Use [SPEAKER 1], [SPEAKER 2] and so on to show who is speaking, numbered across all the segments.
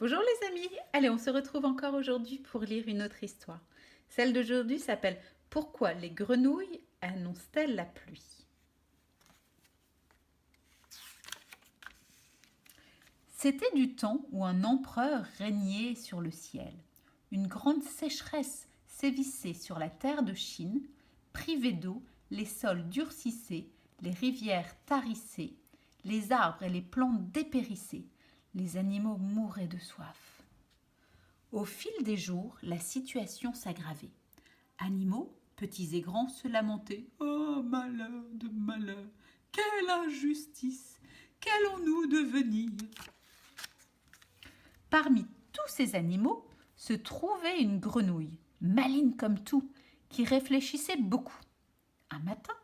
[SPEAKER 1] Bonjour les amis, allez on se retrouve encore aujourd'hui pour lire une autre histoire. Celle d'aujourd'hui s'appelle Pourquoi les grenouilles annoncent-elles la pluie? C'était du temps où un empereur régnait sur le ciel. Une grande sécheresse sévissait sur la terre de Chine, privée d'eau, les sols durcissaient, les rivières tarissaient, les arbres et les plantes dépérissaient, les animaux mouraient de soif. Au fil des jours, la situation s'aggravait. Animaux, petits et grands, se lamentaient. Oh, malheur de malheur! Quelle injustice! Qu'allons-nous devenir? Parmi tous ces animaux se trouvait une grenouille, maligne comme tout, qui réfléchissait beaucoup. Un matin,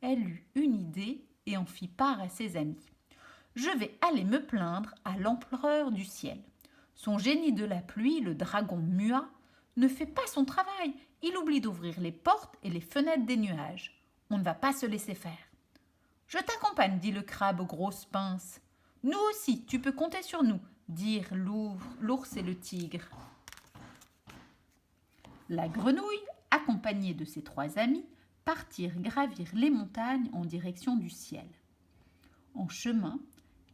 [SPEAKER 1] elle eut une idée et en fit part à ses amis. Je vais aller me plaindre à l'empereur du ciel. Son génie de la pluie, le dragon Mua, ne fait pas son travail. Il oublie d'ouvrir les portes et les fenêtres des nuages. On ne va pas se laisser faire. Je t'accompagne, dit le crabe aux grosses pinces. Nous aussi, tu peux compter sur nous, dirent l'ours et le tigre. La grenouille, accompagnée de ses trois amis, partirent gravir les montagnes en direction du ciel. En chemin,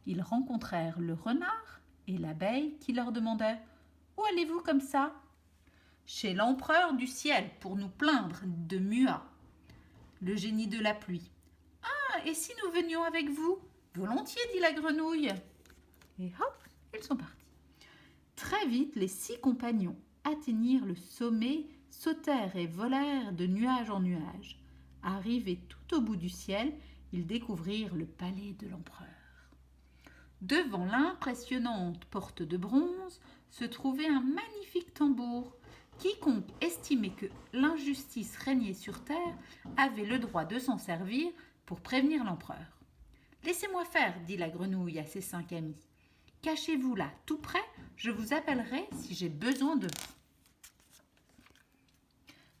[SPEAKER 1] ils rencontrèrent le renard et l'abeille qui leur demandèrent « Où allez-vous comme ça ?»« Chez l'empereur du ciel pour nous plaindre de Mua, le génie de la pluie. »« Ah, et si nous venions avec vous ?»« Volontiers, dit la grenouille. » Et hop, ils sont partis. Très vite, les 6 compagnons atteignirent le sommet, sautèrent et volèrent de nuage en nuage. Arrivés tout au bout du ciel, ils découvrirent le palais de l'empereur. Devant l'impressionnante porte de bronze se trouvait un magnifique tambour. Quiconque estimait que l'injustice régnait sur terre avait le droit de s'en servir pour prévenir l'empereur. « Laissez-moi faire, dit la grenouille à ses 5 amis. Cachez-vous là, tout près, je vous appellerai si j'ai besoin de vous. »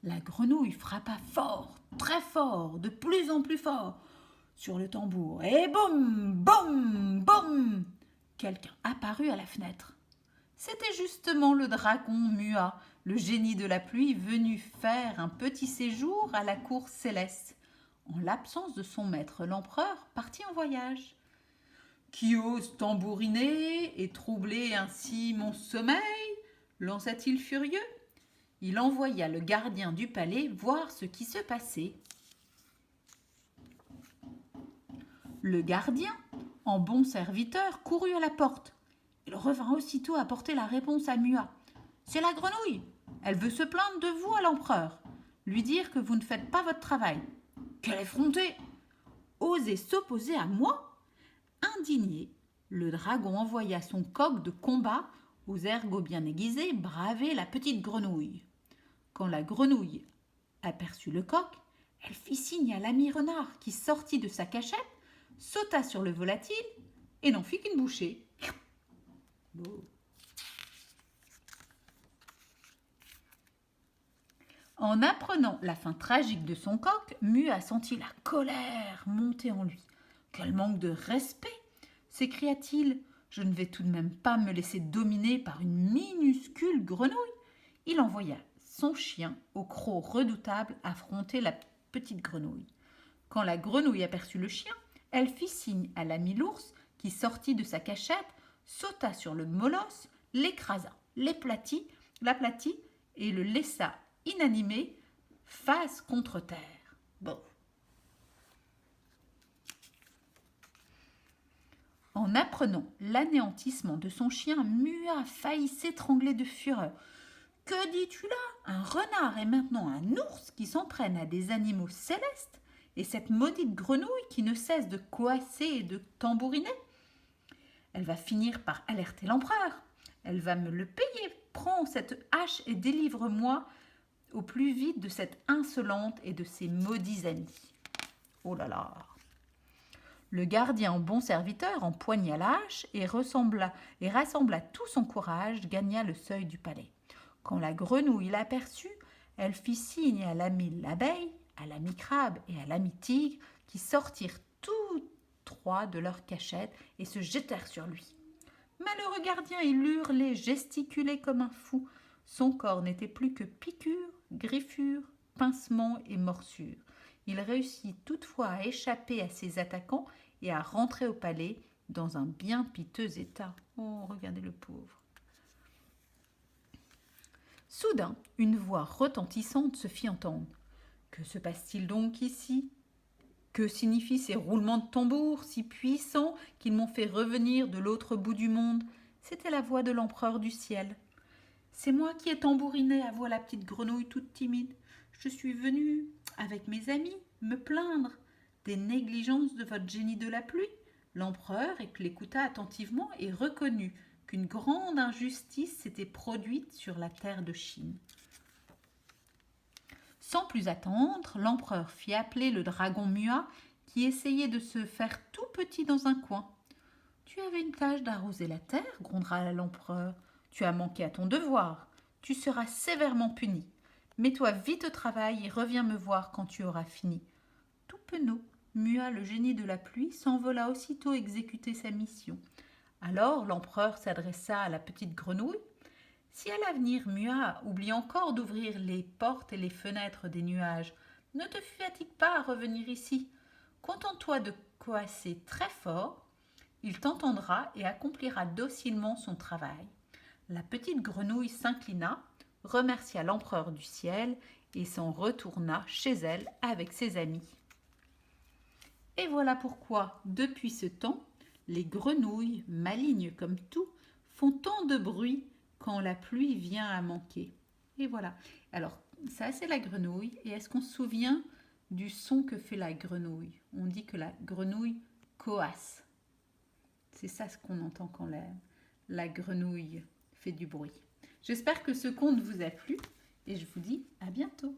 [SPEAKER 1] La grenouille frappa fort, très fort, de plus en plus fort sur le tambour. Et boum, boum, boum, quelqu'un apparut à la fenêtre. C'était justement le dragon Mua, le génie de la pluie, venu faire un petit séjour à la cour céleste, en l'absence de son maître l'empereur, parti en voyage. Qui ose tambouriner et troubler ainsi mon sommeil? Lança-t-il furieux. Il envoya le gardien du palais voir ce qui se passait. Le gardien, en bon serviteur, courut à la porte. Il revint aussitôt apporter la réponse à Mua. « C'est la grenouille. Elle veut se plaindre de vous à l'empereur. Lui dire que vous ne faites pas votre travail. »« Quelle effrontée ! Oser s'opposer à moi ?» Indigné, le dragon envoya son coq de combat, aux ergots bien aiguisés, braver la petite grenouille. Quand la grenouille aperçut le coq, elle fit signe à l'ami renard qui sortit de sa cachette, sauta sur le volatile et n'en fit qu'une bouchée. Beau. En apprenant la fin tragique de son coq, Mua sentit la colère monter en lui. « Quel manque de respect !» s'écria-t-il. « Je ne vais tout de même pas me laisser dominer par une minuscule grenouille. » Il envoya son chien, au croc redoutable, affronter la petite grenouille. Quand la grenouille aperçut le chien, elle fit signe à l'ami l'ours qui sortit de sa cachette, sauta sur le molosse, l'écrasa, l'aplatit et le laissa inanimé, face contre terre. Bon. En apprenant l'anéantissement de son chien, Mua faillit s'étrangler de fureur. « Que dis-tu là? Un renard et maintenant un ours qui s'en prennent à des animaux célestes? Et cette maudite grenouille qui ne cesse de coasser et de tambouriner? Elle va finir par alerter l'empereur. Elle va me le payer. Prends cette hache et délivre-moi au plus vite de cette insolente et de ses maudits amis. » Oh là là! Le gardien, en bon serviteur, empoigna la hache et rassembla tout son courage, gagna le seuil du palais. Quand la grenouille l'aperçut, elle fit signe à l'ami l'abeille, à l'ami crabe et à l'ami tigre, qui sortirent tous 3 de leur cachette et se jetèrent sur lui. « Malheureux gardien, il hurlait, gesticulait comme un fou. Son corps n'était plus que piqûres, griffures, pincements et morsures. Il réussit toutefois à échapper à ses attaquants et à rentrer au palais dans un bien piteux état. Oh, regardez le pauvre. Soudain, une voix retentissante se fit entendre. Que se passe-t-il donc ici? Que signifient ces roulements de tambour si puissants qu'ils m'ont fait revenir de l'autre bout du monde? C'était la voix de l'empereur du ciel. C'est moi qui ai tambouriné, avoua la petite grenouille toute timide. Je suis venue, avec mes amis, me plaindre des négligences de votre génie de la pluie. L'empereur l'écouta attentivement et reconnut qu'une grande injustice s'était produite sur la terre de Chine. Sans plus attendre, l'empereur fit appeler le dragon Mua qui essayait de se faire tout petit dans un coin. Tu avais une tâche d'arroser la terre, gronda l'empereur. Tu as manqué à ton devoir. Tu seras sévèrement puni. Mets-toi vite au travail et reviens me voir quand tu auras fini. Tout penaud, Mua, le génie de la pluie, s'envola aussitôt exécuter sa mission. Alors l'empereur s'adressa à la petite grenouille. Si à l'avenir Mua oublie encore d'ouvrir les portes et les fenêtres des nuages, ne te fatigue pas à revenir ici. Contente-toi de coasser très fort, il t'entendra et accomplira docilement son travail. La petite grenouille s'inclina, remercia l'empereur du ciel et s'en retourna chez elle avec ses amis. Et voilà pourquoi, depuis ce temps, les grenouilles, malignes comme tout, font tant de bruit quand la pluie vient à manquer. Et voilà. Alors, ça c'est la grenouille. Et est-ce qu'on se souvient du son que fait la grenouille? On dit que la grenouille coasse. C'est ça ce qu'on entend quand la grenouille fait du bruit. J'espère que ce conte vous a plu et je vous dis à bientôt.